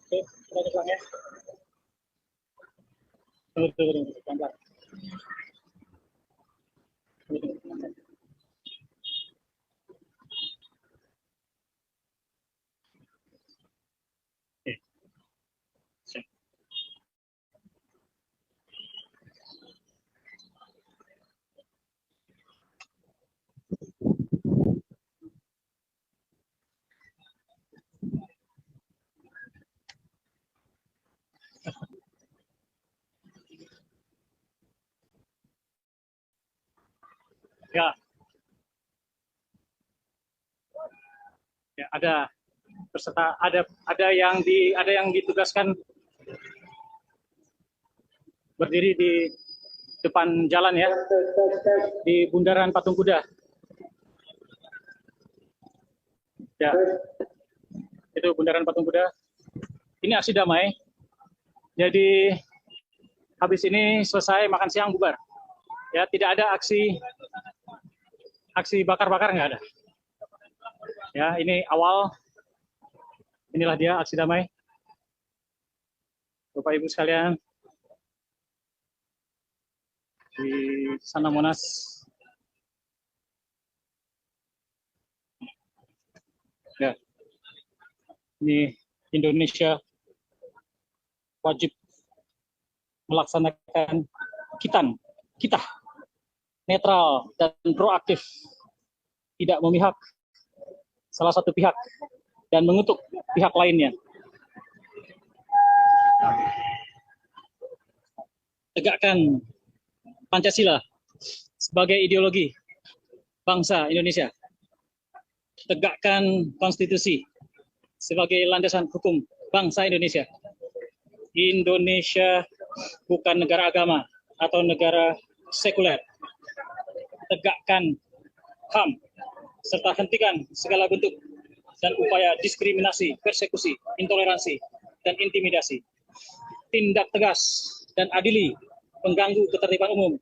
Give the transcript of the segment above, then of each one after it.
Oke, kita ulang ya. Tunggu, pelan-pelan. Oke. Siap. Ya. Ya, ada peserta, ada yang ditugaskan berdiri di depan jalan ya, di bundaran Patung Kuda. Ya, itu bundaran Patung Kuda. Ini aksi damai. Jadi habis ini selesai makan siang bubar. Ya, tidak ada aksi bakar-bakar, nggak ada. Ya, ini awal. Inilah dia aksi damai. Bapak Ibu sekalian, di sana Monas. Ya, ini Indonesia wajib melaksanakan kita netral dan proaktif, tidak memihak salah satu pihak dan mengutuk pihak lainnya. Tegakkan Pancasila sebagai ideologi bangsa Indonesia. Tegakkan konstitusi sebagai landasan hukum bangsa Indonesia. Indonesia bukan negara agama atau negara sekuler. Tegakkan HAM serta hentikan segala bentuk dan upaya diskriminasi, persekusi, intoleransi, dan intimidasi. Tindak tegas dan adili pengganggu ketertiban umum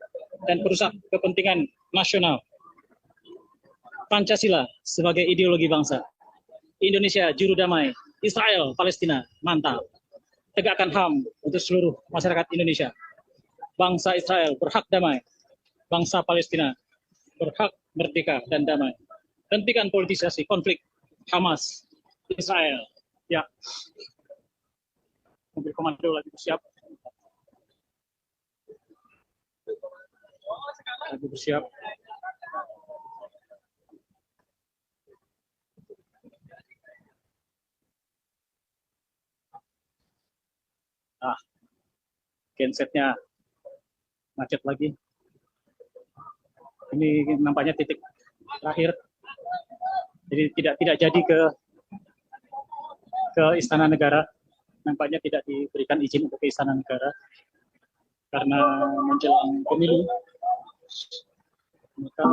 dan perusak kepentingan nasional. Pancasila sebagai ideologi bangsa. Indonesia juru damai. Israel, Palestina, mantap. Tegakkan HAM untuk seluruh masyarakat Indonesia. Bangsa Israel berhak damai. Bangsa Palestina berhak merdeka dan damai. Hentikan politisasi konflik Hamas, Israel. Ya. Mobil komando lagi bersiap. Lagi bersiap. Nah, gensetnya macet lagi. Ini nampaknya titik terakhir. Jadi tidak jadi ke Istana Negara. Nampaknya tidak diberikan izin untuk ke Istana Negara karena menjelang pemilu. Maka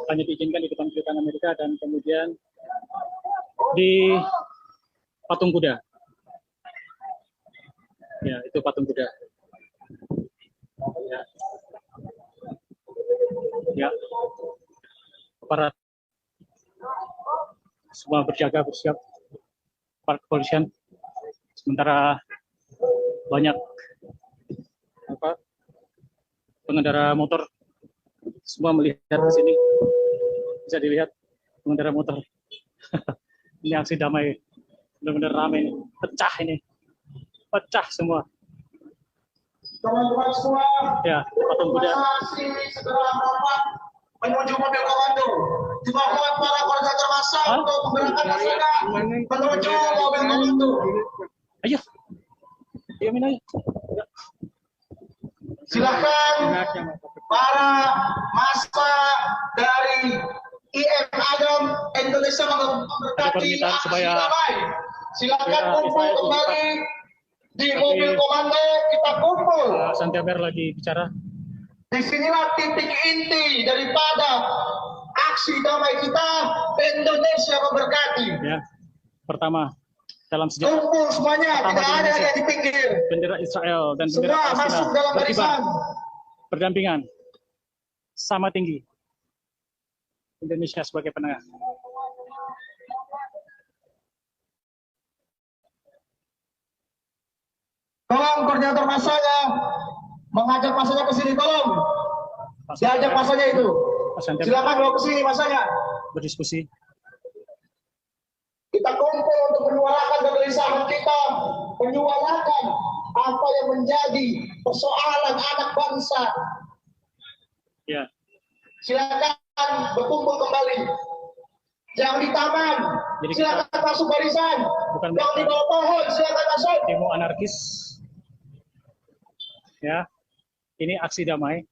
hanya diizinkan di depan kedutaan Amerika dan kemudian di Patung Kuda. Ya, itu Patung Kuda. Ya. Ya. Aparat semua berjaga, bersiap. Aparat kepolisian. Sementara banyak pengendara motor semua melihat ke sini. Bisa dilihat pengendara motor. Ini aksi damai, benar-benar ramai, pecah ini, pecah semua. Teman-teman semua, ya, Patung Kuda segera merapat menuju mobil komando. Dimohon para warga termasa untuk menggerakkan masyarakat menuju mobil komando. Ayo, diamin aja. Silakan para massa dari IM Adam Indonesia memberkati aksi damai. Silakan kumpul kembali di mobil komando, kita kumpul. Santiago lagi bicara. Disinilah titik inti daripada aksi damai kita. Indonesia memberkati. Ya, pertama dalam sejarah. Kumpul semuanya, tidak ada yang di pinggir. Bendera Israel dan bendera Semua Palestina masuk dalam barisan. Berdampingan, sama tinggi. Indonesia sebagai penengah. tolong koordinator masanya mengajak masanya ke sini, tolong. Diajak masanya itu. Silakan bawa ke sini masanya. Berdiskusi. Kita kumpul untuk menyuarakan kegelisahan kita, menyuarakan apa yang menjadi persoalan anak bangsa. Ya. Silakan berkumpul kembali. Jangan di taman. Jadi silakan masuk barisan. Jangan di bawah pohon. Silakan masuk. Demo anarkis. Ya. Ini aksi damai.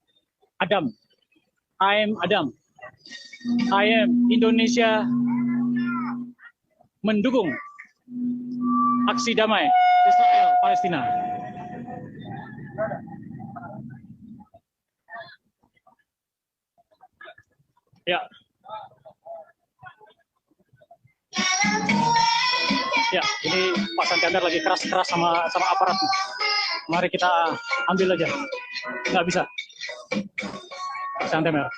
Adam. I am Adam. I am Indonesia mendukung aksi damai Israel Palestina. Ya. Ya, ini Pak Santiander lagi keras-keras sama aparat. Mari kita ambil aja. Nggak bisa. Pak Santiander.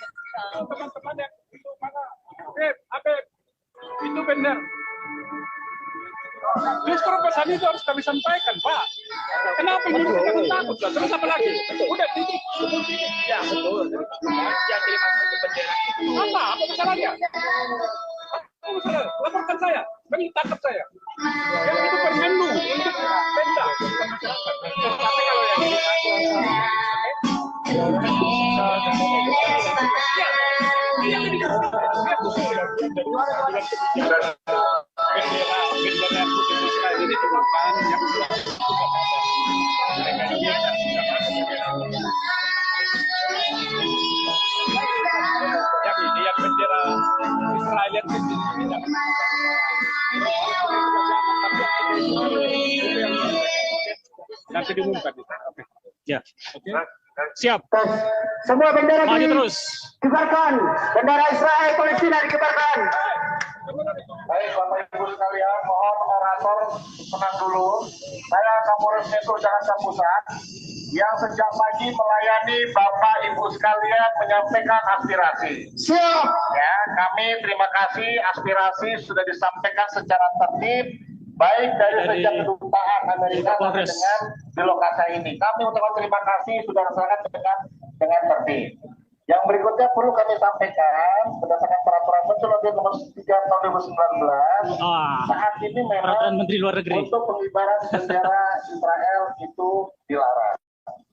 Teman-teman yang itu mana? Habib, itu benar. Justru pesan itu harus kami sampaikan, Pak. Kenapa Indonesia takut? Terus apa lagi? Udah titik. Ya betul. Yang dimaksud bendera. Apa masalahnya? Apa masalah? Laporkan saya. Kami tangkap saya. Yang itu permenlu untuk Pemda. Tapi kalau yang yang bendera Israel yang nanti diumumkan. Ya. Oke. Siap. Semua bendera Maju terus. dikibarkan. Bendera Israel Palestina dikibarkan. Baik, Bapak Ibu sekalian, mohon orator tenang dulu. Saya Kapolres Metro Jakarta Pusat yang sejak pagi melayani Bapak Ibu sekalian menyampaikan aspirasi. Siap. Ya, kami terima kasih aspirasi sudah disampaikan secara tertib, baik dari sejak kedutaan Amerika sampai dengan di lokasi ini. Kami ucapkan terima kasih sudah dilaksanakan dengan tertib. Yang berikutnya perlu kami sampaikan berdasarkan peraturan Menteri Nomor 3 tahun 2019. Saat ini memang Peraturan Menteri Luar Negeri untuk pengibaran bendera Israel itu dilarang.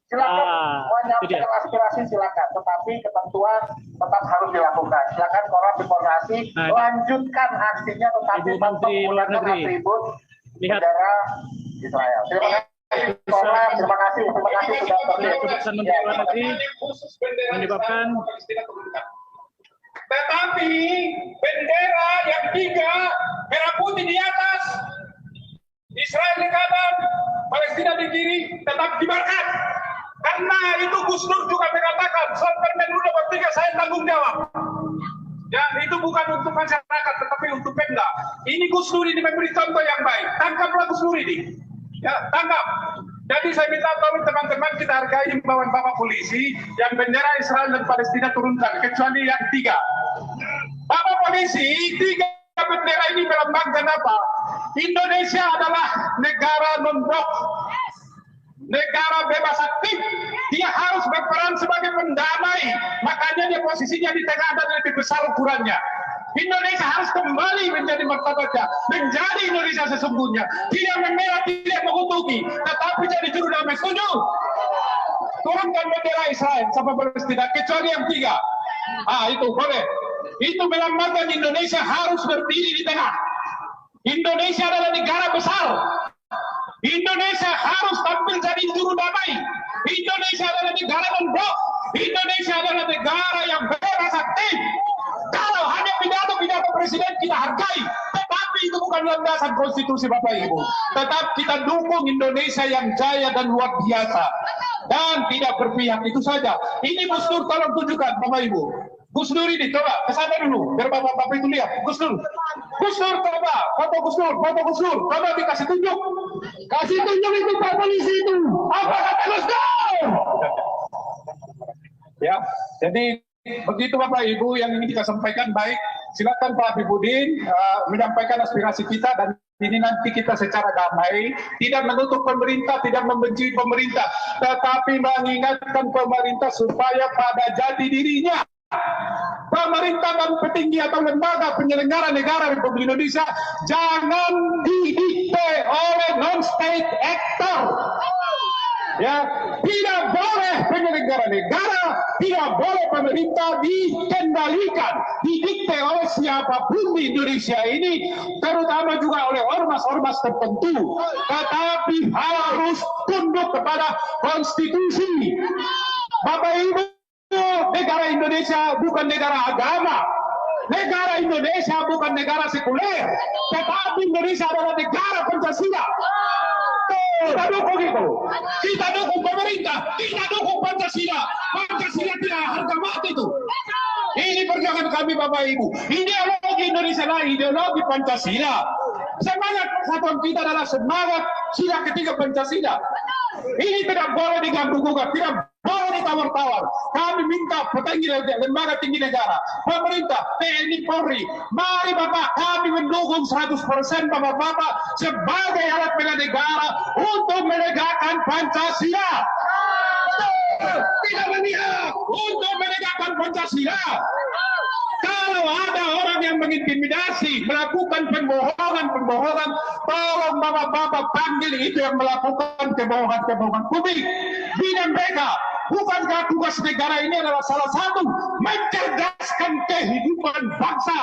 Silakan menyampaikan aspirasi, silakan, tetapi ketentuan tetap harus dilakukan. Silakan koordinasi, lanjutkan aksinya, tetapi Ibu Menteri Luar Negeri atribut lihat bendera Israel. Terima kasih. Terima kasih sudah terlihat. keputusan Menteri Luar Negeri menyebabkan tetapi bendera yang 3 merah putih di atas, Israel di kanan, Palestina di kiri tetap dibiarkan. Karena itu Gus Dur juga mengatakan soal Permen nomor 3 saya tanggung jawab. Dan itu bukan untuk masyarakat tetapi untuk Pemda. Ini Gus Dur ini memberi contoh yang baik. Tangkaplah Gus Dur ini. Ya, tangkap. Jadi saya minta tolong teman-teman kita hargai himbauan Bapak Polisi yang bendera Israel dan Palestina turunkan kecuali yang 3. Bapak Polisi, 3 bendera ini melambangkan apa? Indonesia adalah negara non-blok, negara bebas aktif. Dia harus berperan sebagai pendamai. Makanya dia posisinya di tengah dan lebih besar ukurannya. Indonesia harus kembali menjadi martabatnya, menjadi Indonesia sesungguhnya. Tidak memerah, tidak mengutuki, tetapi jadi juru damai. Setuju? Turunkan bendera Israel sama Palestina, kecuali yang 3. Itu boleh. Itu melambangkan Indonesia harus berdiri di tengah. Indonesia adalah negara besar. Indonesia harus tampil jadi juru damai. Indonesia adalah negara non-blok. Indonesia adalah negara yang bebas aktif. Kalau hanya pidato presiden kita hargai, tetapi itu bukan landasan konstitusi Bapak Ibu. Tetap kita dukung Indonesia yang jaya dan luar biasa dan tidak berpihak, itu saja. Ini Gus Dur tolong tunjukkan Bapak Ibu. Gus Dur ini coba kesana dulu biar Bapak itu lihat. Gus Dur coba foto Gus Dur coba dikasih tunjuk. Kasih tunjuk itu Pak Polisi itu. Apa kata Gus Dur? Ya, jadi begitu Bapak Ibu yang ingin kita sampaikan. Baik, silakan Pak Habibudin menyampaikan aspirasi kita dan ini nanti kita secara damai, tidak menutup pemerintah, tidak membenci pemerintah, tetapi mengingatkan pemerintah supaya pada jati dirinya. Pemerintah dan petinggi atau lembaga penyelenggara negara Republik Indonesia jangan didikte oleh non-state actor. Ya, tidak boleh penyelenggara negara, tidak boleh pemerintah dikendalikan, didikte oleh siapapun di Indonesia ini, terutama juga oleh ormas-ormas tertentu, tetapi harus tunduk kepada konstitusi. Bapak Ibu, negara Indonesia bukan negara agama. Negara Indonesia bukan negara sekuler, tetapi Indonesia adalah negara Pancasila. Kita dukung itu. Kita dukung pemerintah. Kita dukung Pancasila. Pancasila tidak harga mati itu. Ini perjuangan kami Bapak Ibu. Ideologi Indonesia adalah ideologi Pancasila. Semangat persatuan kita adalah semangat sila ketiga Pancasila. Ini tidak boleh diganggu-gugat, tidak boleh ditawar-tawar. Kami minta petinggi lembaga tinggi negara, pemerintah, TNI, Polri, mari Bapak, kami mendukung 100% Bapak-Bapak sebagai alat bela negara untuk menegakkan Pancasila. Tidak memihak untuk menegakkan Pancasila. Kalau ada orang yang mengintimidasi, melakukan pembohongan, tolong Bapak-Bapak panggil itu yang melakukan kebohongan publik. Bina mereka, bukankah tugas negara ini adalah salah satu mencerdaskan kehidupan bangsa?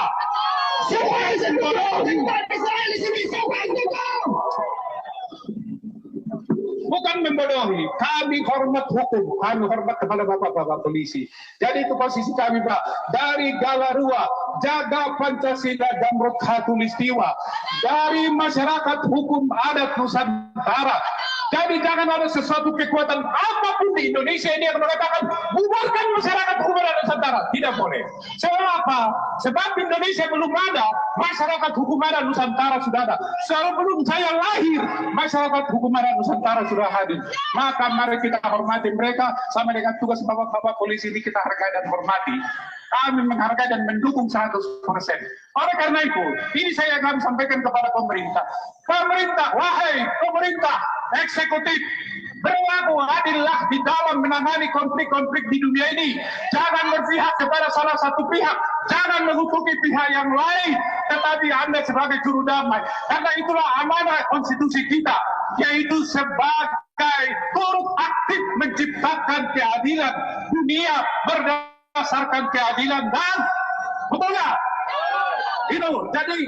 Bukan membodohi, kami hormat hukum, kami hormat kepada Bapak-Bapak polisi. Jadi itu posisi kami Pak, dari Galarua, jaga Pancasila dan Khatulistiwa, dari masyarakat hukum adat Nusantara. Jadi jangan ada sesuatu kekuatan apapun di Indonesia ini yang mengatakan bubarkan masyarakat hukum adat Nusantara. Tidak boleh. Sebab apa? Sebab Indonesia belum ada, masyarakat hukum adat Nusantara sudah ada. Sebelum saya lahir, masyarakat hukum adat Nusantara sudah hadir. Maka mari kita hormati mereka sama dengan tugas Bapak-Bapak polisi ini kita hargai dan hormati. Kami menghargai dan mendukung 100%. Oleh karena itu, ini saya akan sampaikan kepada pemerintah. Pemerintah, wahai pemerintah, eksekutif, berlaku adillah di dalam menangani konflik-konflik di dunia ini. Jangan berpihak kepada salah satu pihak, jangan mengutuki pihak yang lain, tetapi Anda sebagai juru damai. Karena itulah amanah konstitusi kita, yaitu sebagai turut aktif menciptakan keadilan dunia berdasarkan keadilan dan betul nggak? Itu jadi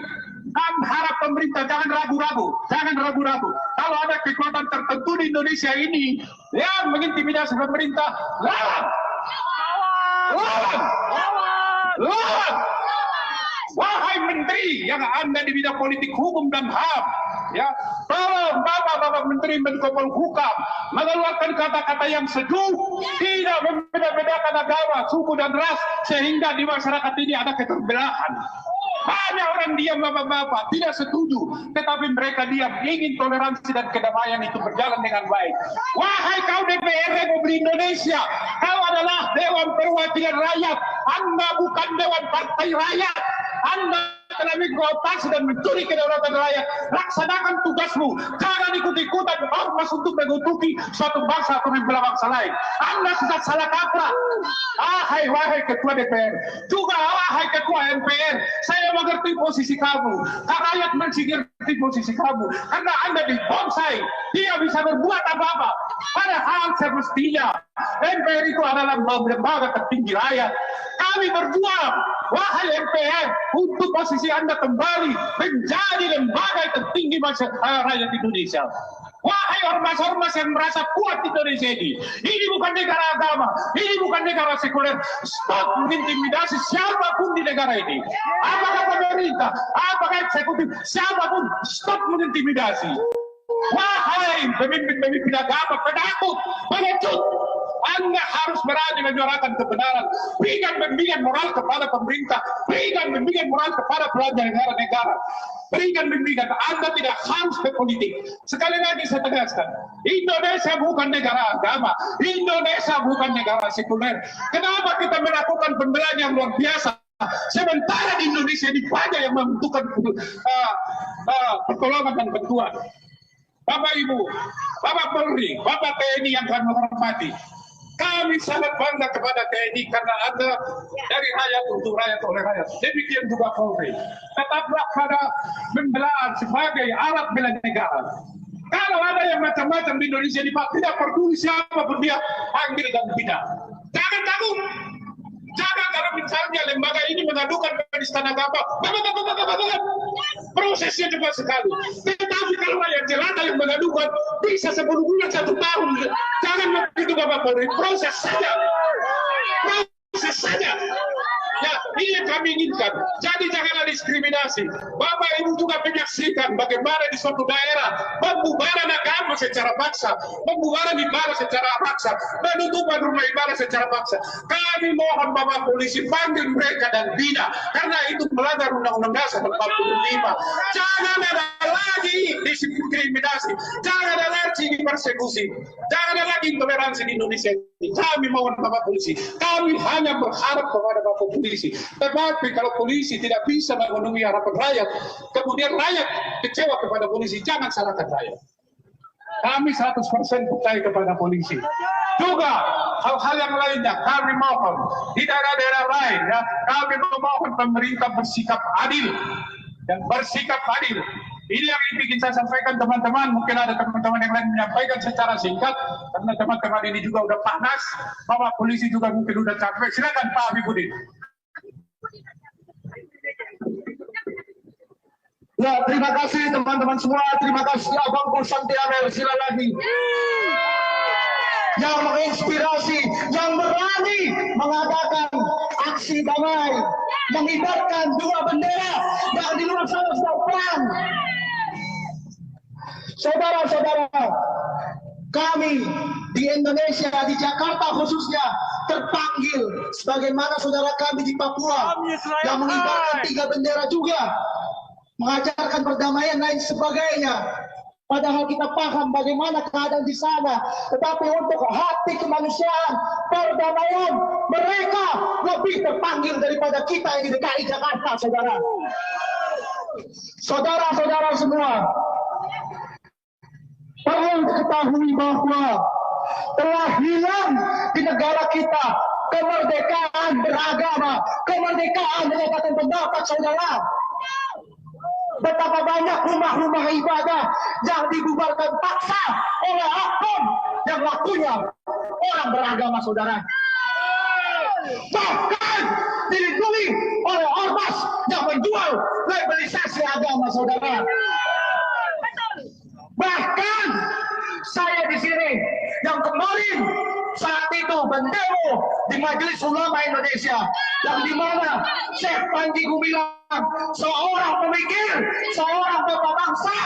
kami harap pemerintah jangan ragu-ragu. Kalau ada kekuatan tertentu di Indonesia ini yang mengintimidasi pemerintah, lawan. Wahai menteri yang Anda di bidang politik hukum dan HAM, ya, tolong Bapak-Bapak Menteri Menko Polhukam mengeluarkan kata-kata yang sejuk, tidak membeda-bedakan agama, suku dan ras, sehingga di masyarakat ini ada keterbelahan. Banyak orang diam Bapak-Bapak, tidak setuju, tetapi mereka diam, ingin toleransi dan kedamaian itu berjalan dengan baik. Wahai kau DPR Republik Indonesia, kau adalah Dewan Perwakilan Rakyat, Anda bukan Dewan Partai Rakyat. Anda telah mengkooptasi dan mencuri kedaulatan rakyat. Laksanakan tugasmu. Jangan ikut-ikutan ormas untuk mengutuki suatu bangsa atau membelah bangsa lain. Anda sudah salah kaprah. Wahai ketua DPR, juga wahai ketua MPR, saya mengerti posisi kamu. Rakyat mengerti posisi kamu. Karena Anda dibonsai, dia bisa berbuat apa-apa. Padahal semestinya MPR itu adalah lembaga tertinggi rakyat. Kami berjuang, wahai MPR, untuk posisi Anda kembali menjadi lembaga tertinggi rakyat Indonesia. Wahai ormas-ormas yang merasa kuat di Indonesia ini bukan negara agama, ini bukan negara sekuler. Stop mengintimidasi siapapun di negara ini. Apakah pemerintah, apakah eksekutif, siapapun, stop mengintimidasi. Wahai pemimpin agama, penakut, pengecut, Anda harus berani menyuarakan kebenaran. Berikan bimbingan moral kepada pemerintah, berikan bimbingan moral kepada pelajar negara-negara. Berikan bimbingan, Anda tidak harus berpolitik. Sekali lagi saya tegaskan, Indonesia bukan negara agama, Indonesia bukan negara sekuler. Kenapa kita melakukan pembelaan yang luar biasa? Sementara di Indonesia ini banyak yang membutuhkan pertolongan dan bantuan. Bapak Ibu, Bapak Polri, Bapak TNI yang kami hormati, kami sangat bangga kepada TNI karena Anda dari rakyat untuk rakyat oleh rakyat. Demikian juga Polri. Tetaplah pada pembelaan sebagai alat bela negara. Kalau ada yang macam-macam di Indonesia ini, Pak, tidak peduli siapapun dia, panggil dan tidak. Jangan takut. Jangan kalau misalnya lembaga ini mengadukan penistaan agama, prosesnya cepat sekali. Tetapi kalau yang jelata yang mengadukan bisa 10 bulan 1 tahun. Jangan begitu Bapak Polri, proses saja. Proses saja. Ya, ini yang kami inginkan. Jadi janganlah diskriminasi. Bapak Ibu juga menyaksikan bagaimana di suatu daerah pembubaran agama secara paksa, pembubaran ibadah secara paksa, penutupan rumah ibadah secara paksa. Kami mohon Bapak Polisi panggil mereka dan bina, karena itu melanggar Undang-Undang Dasar 45. Jangan ada lagi diskriminasi, jangan ada lagi persekusi, jangan ada lagi intoleransi di Indonesia ini. Kami mohon Bapak Polisi, kami hanya berharap kepada Bapak Polisi. Tetapi kalau polisi tidak bisa memenuhi harapan rakyat, kemudian rakyat kecewa kepada polisi, jangan salahkan rakyat. Kami 100% percaya kepada polisi. Juga hal-hal yang lainnya kami mohon di daerah-daerah lain, ya, kami memohon pemerintah bersikap adil dan bersikap adil. Ini yang ingin saya sampaikan teman-teman. Mungkin ada teman-teman yang lain menyampaikan secara singkat karena teman-teman ini juga udah panas. Bapak polisi juga mungkin udah capek. Silakan Pak Habibudin. Ya, terima kasih teman-teman semua. Terima kasih Abang Santi Amel. Sila lagi. Yang menginspirasi, yang berani mengadakan aksi damai, mengibarkan 2 bendera yang di luar sana sudah perang. Saudara-saudara, kami di Indonesia, di Jakarta khususnya, terpanggil sebagaimana saudara kami di Papua yang mengibarkan 3 bendera juga, mengajarkan perdamaian lain sebagainya. Padahal kita paham bagaimana keadaan di sana, tetapi untuk hati kemanusiaan, perdamaian, mereka lebih terpanggil daripada kita yang di DKI Jakarta, saudara. Saudara-saudara semua, perlu diketahui bahwa telah hilang di negara kita kemerdekaan beragama, kemerdekaan menyatakan pendapat, saudara. Betapa banyak rumah-rumah ibadah yang dibubarkan paksa oleh oknum yang lakunya orang beragama, saudara. Bahkan dilindungi oleh ormas yang menjual legalisasi agama, saudara. Bahkan saya di sini yang kemarin saat itu mendemo di Majelis Ulama Indonesia, yang dimana Syekh Panji Gumilang, seorang pemikir, seorang bapak bangsa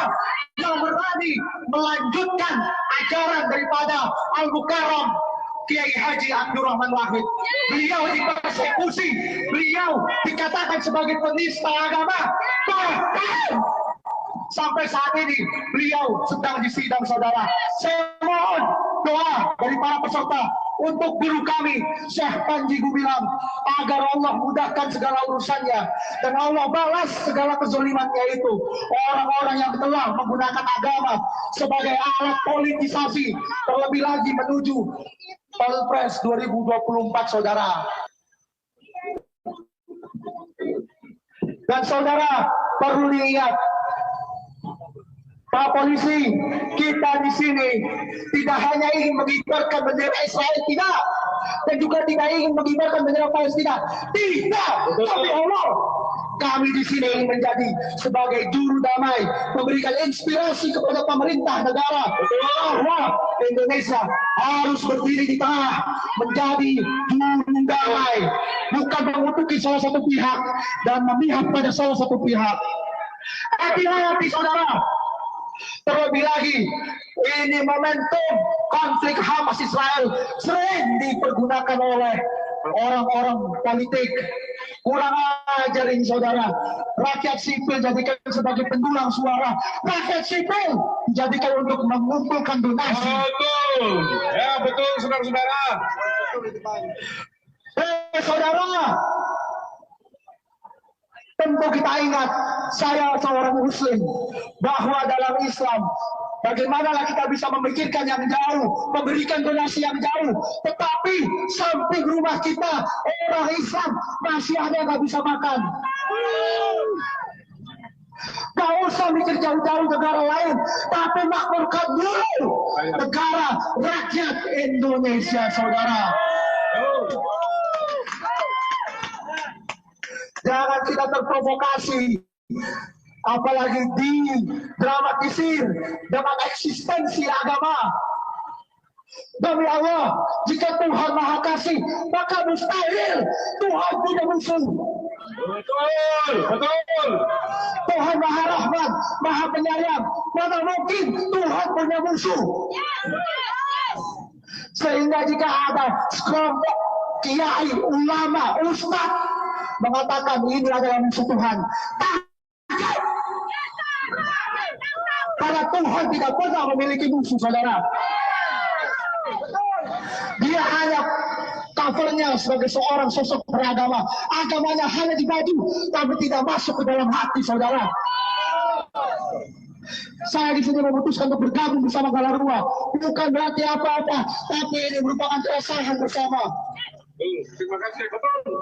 yang berani melanjutkan ajaran daripada Al-Mukarram Kiai Haji Abdurrahman Wahid. Beliau dipersekusi, beliau dikatakan sebagai penista agama, bahkan sampai saat ini beliau sedang disidang, saudara. Saya mohon doa dari para peserta untuk guru kami Syekh Panji Gumilang agar Allah mudahkan segala urusannya dan Allah balas segala kezalimannya itu. Orang-orang yang telah menggunakan agama sebagai alat politisasi, terlebih lagi menuju Pilpres 2024, saudara. Dan saudara perlu diingat, Pak Polisi, kita di sini tidak hanya ingin mengibarkan bendera Israel, tidak, dan juga tidak ingin mengibarkan bendera Palestina, tidak. Tapi Allah, kami di sini ingin menjadi sebagai juru damai, memberikan inspirasi kepada pemerintah negara bahwa Indonesia harus berdiri di tengah, menjadi juru damai, bukan mengutuki salah satu pihak dan memihak pada salah satu pihak. Hati-hati, saudara. Terlebih lagi, ini momentum konflik Hamas Israel sering dipergunakan oleh orang-orang politik. Kurang ajar ini, saudara. Rakyat sipil jadikan sebagai pendulang suara. Rakyat sipil dijadikan untuk mengumpulkan donasi. Betul, ya betul, saudara-saudara. Saudara, Tentu kita ingat, saya seorang Muslim, bahwa dalam Islam, bagaimanalah kita bisa memikirkan yang jauh, memberikan donasi yang jauh, tetapi samping rumah kita, orang Islam masih ada yang nggak bisa makan. Gak usah mikir jauh-jauh negara lain, tapi makmurkan dulu negara rakyat Indonesia, saudara. Jangan kita terprovokasi, apalagi didramatisir dengan eksistensi agama. Demi Allah, jika Tuhan Maha Kasih, maka mustahil Tuhan punya musuh. Betul, betul. Tuhan Maha Rahmat, Maha Penyayang, mana mungkin Tuhan punya musuh. Sehingga jika ada sekelompok kiai, ulama, ustadz mengatakan ini adalah musuh Tuhan, karena Tuhan tidak pernah memiliki musuh, saudara. Dia hanya covernya sebagai seorang sosok beragama. Agamanya hanya di baju, tapi tidak masuk ke dalam hati, saudara. Saya di sini memutuskan untuk bergabung bersama Galarua. Bukan berarti apa-apa, tapi ini merupakan keresahan bersama. Terima kasih, betul.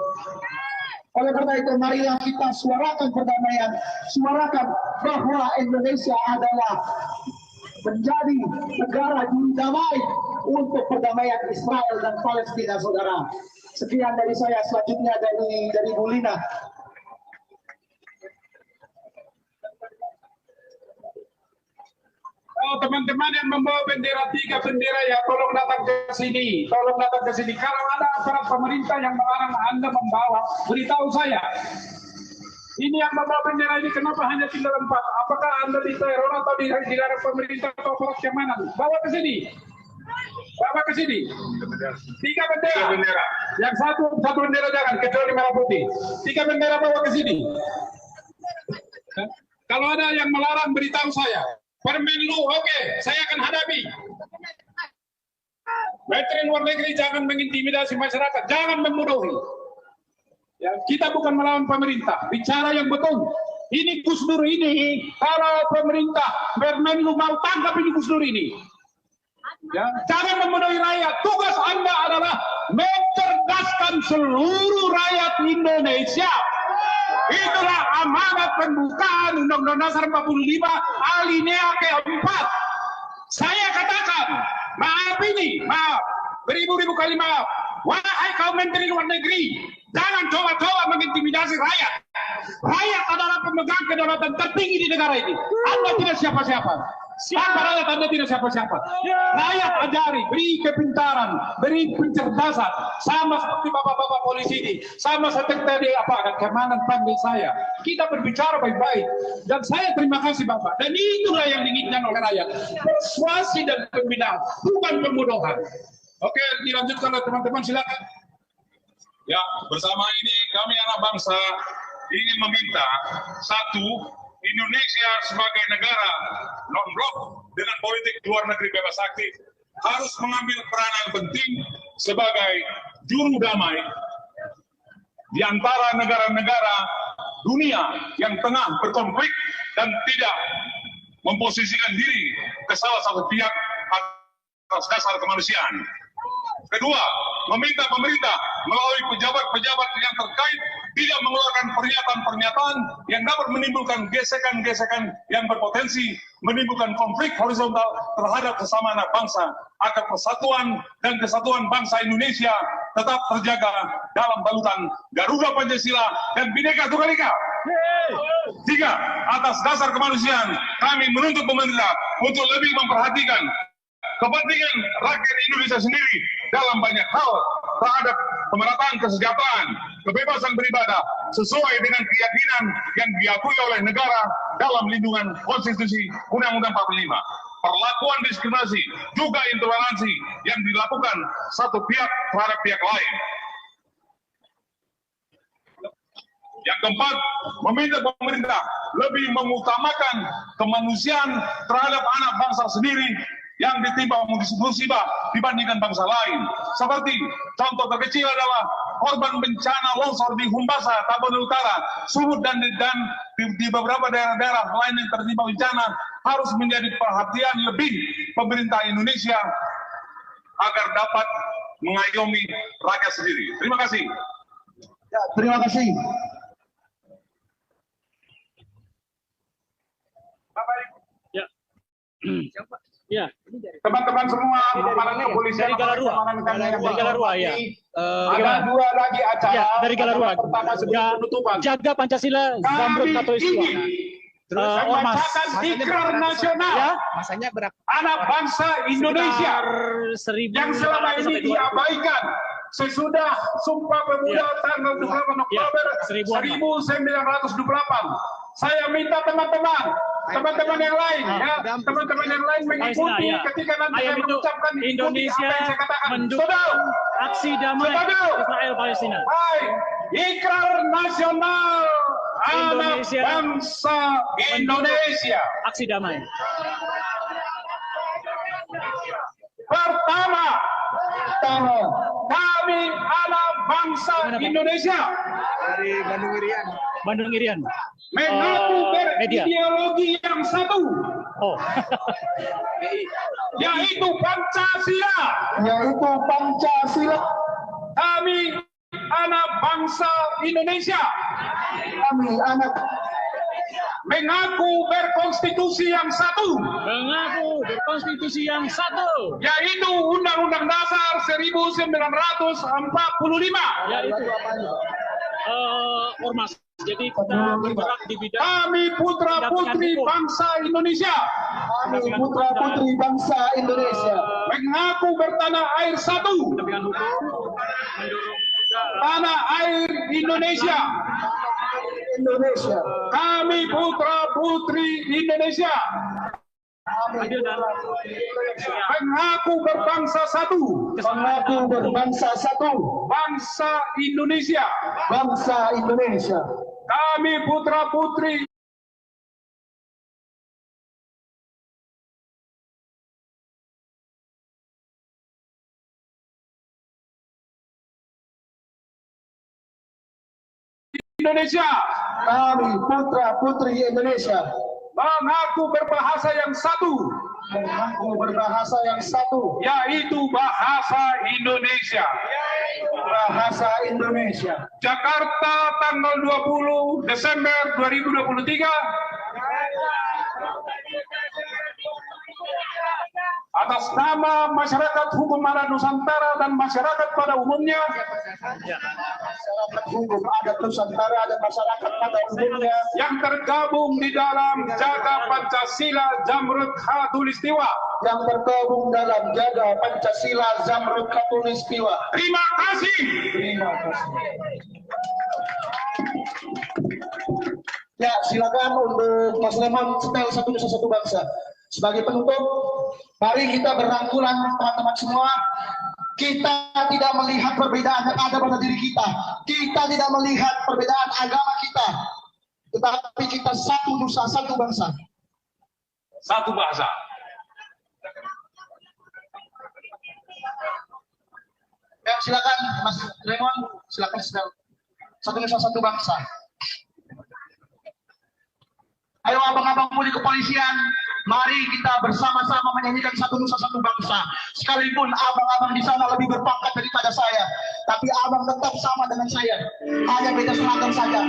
Oleh karena itu, marilah kita suarakan perdamaian, suarakan bahwa Indonesia adalah menjadi negara juru damai untuk perdamaian Israel dan Palestina, saudara. Sekian dari saya, selanjutnya dari Bu Lina. Oh, teman-teman yang membawa bendera 3 bendera ya, tolong datang ke sini. Tolong datang ke sini. Kalau ada aparat pemerintah yang melarang Anda membawa, beritahu saya. Ini yang membawa bendera ini kenapa hanya tinggal 4? Apakah Anda diteror atau dilarang pemerintah atau aparat yang mana? Bawa ke sini. Bawa ke sini. 3 bendera. Yang satu bendera jangan, kecuali merah putih. 3 bendera bawa ke sini. Kalau ada yang melarang, beritahu saya. Permenlu, oke, saya akan hadapi. Menteri Luar Negeri jangan mengintimidasi masyarakat, jangan membodohi. Ya, kita bukan melawan pemerintah, bicara yang betul. Ini Gus Dur ini, kalau pemerintah Permenlu mau tangkap ini Gus Dur ini. Ya, jangan membodohi rakyat. Tugas Anda adalah mencerdaskan seluruh rakyat Indonesia. Itulah amanat pembukaan Undang-Undang Dasar 45 alinea ke-4. Saya katakan, maaf ini, maaf, beribu-ribu kali maaf. Wahai kaum Menteri Luar Negeri, jangan coba-coba mengintimidasi rakyat. Rakyat adalah pemegang kedaulatan tertinggi di negara ini. Anda tidak siapa-siapa. Siapa rakyat? Anda tidak siapa-siapa. Rakyat ajari, beri kepintaran, beri pencerdasan, sama seperti bapak-bapak polisi ini, sama seperti tadi keamanan panggil saya. Kita berbicara baik-baik, dan saya terima kasih bapak. Dan itulah yang diinginkan oleh rakyat, persuasi dan pembinaan, bukan pembodohan. Oke, dilanjutkan oleh teman-teman, silakan. Ya, bersama ini kami anak bangsa ingin meminta, satu, Indonesia sebagai negara non-blok dengan politik luar negeri bebas aktif harus mengambil peranan penting sebagai juru damai di antara negara-negara dunia yang tengah berkonflik dan tidak memposisikan diri ke salah satu pihak atas dasar kemanusiaan. Kedua, meminta pemerintah melalui pejabat-pejabat yang terkait tidak mengeluarkan pernyataan-pernyataan yang dapat menimbulkan gesekan-gesekan yang berpotensi menimbulkan konflik horizontal terhadap sesama anak bangsa, agar persatuan dan kesatuan bangsa Indonesia tetap terjaga dalam balutan Garuda Pancasila dan Bhinneka Tunggal Ika. Tiga, atas dasar kemanusiaan, kami menuntut pemerintah untuk lebih memperhatikan kepentingan rakyat Indonesia sendiri dalam banyak hal terhadap pemerataan kesejahteraan, kebebasan beribadah sesuai dengan keyakinan yang diakui oleh negara dalam lindungan konstitusi Undang-Undang 45. Perlakuan diskriminasi juga intoleransi yang dilakukan satu pihak terhadap pihak lain. Yang keempat, meminta pemerintah lebih mengutamakan kemanusiaan terhadap anak bangsa sendiri yang ditimpa musibah dibandingkan bangsa lain. Seperti contoh terkecil adalah korban bencana longsor di Humbasa, Tapanuli Utara, Sumut dan di beberapa daerah-daerah lain yang tertimpa bencana harus menjadi perhatian lebih pemerintah Indonesia agar dapat mengayomi rakyat sendiri. Terima kasih. Ya, terima kasih. Ya. Ya. Teman-teman semua, aparat kepolisian, Dari Galarua. Dari Galarua, ya. Ada dua lagi acara. Ya, dari Galarua. Pertama sebelum penutupan. Jaga Pancasila, Zamrud Kami Katulistiwa. ingin Ormas. membacakan ikrar nasional Ya. Masanya berapa? anak bangsa Indonesia Sekitar 1.000 yang selama ini sampai 2.000. diabaikan sesudah Sumpah Pemuda tanggal 28 Oktober 1928. Saya minta teman-teman yang lain, teman-teman yang lain mengikuti ya. ketika nanti Ayo saya itu mengucapkan ikuti Indonesia apa yang saya katakan. mendukung Saudara, aksi damai Setuju. Israel Palestina. baik, ikrar nasional anak Indonesia. bangsa Indonesia. Aksi damai. Pertama, kami anak bangsa Mana, Pak? Indonesia Dari Bandung Irian. Bandung Irian. mengaku Media. berideologi yang satu, Oh. yaitu Pancasila. Kami anak bangsa Indonesia Kami anak mengaku berkonstitusi yang satu, Mengaku berkonstitusi yang satu. yaitu Undang-Undang Dasar 1945. Yaitu ormas. Jadi kita bergerak di bidang Kami putra-putri bangsa Indonesia kami putra-putri bangsa Indonesia. mengaku bertanah air satu, pendampingan hukum, mendorong juga tanah air Indonesia. Indonesia. Kami putra-putri Indonesia adil dan mengaku berbangsa satu, Mengaku berbangsa satu, bangsa Indonesia. bangsa Indonesia. Kami putra-putri Indonesia Kami putra-putri Indonesia. mengaku berbahasa yang satu, Mengaku berbahasa yang satu, yaitu bahasa Indonesia. bahasa Indonesia. Jakarta tanggal 20 Desember 2023. Atas nama masyarakat hukum adat Nusantara dan masyarakat pada umumnya, Masyarakat hukum adat Nusantara dan masyarakat pada umumnya yang tergabung di dalam Jaga Pancasila Zamrud Katulistiwa. yang tergabung dalam Jaga Pancasila Zamrud Katulistiwa. Terima kasih. Terima kasih. Ya, silakan untuk Mas Lemon setel Satu Nusa Satu Bangsa. Sebagai penutup, mari kita berangkulan teman-teman semua. Kita tidak melihat perbedaan yang ada pada diri kita. Kita tidak melihat perbedaan agama kita. Tetapi kita satu nusa, satu bangsa. Satu bahasa. Ya, silakan Mas Lemon, silakan setel Satu Nusa Satu Bangsa. Ayo abang-abang di kepolisian, mari kita bersama-sama menyanyikan Satu Nusa Satu Bangsa. Sekalipun abang-abang di sana lebih berpangkat daripada saya, tapi abang tetap sama dengan saya. Hanya beda seragam saja.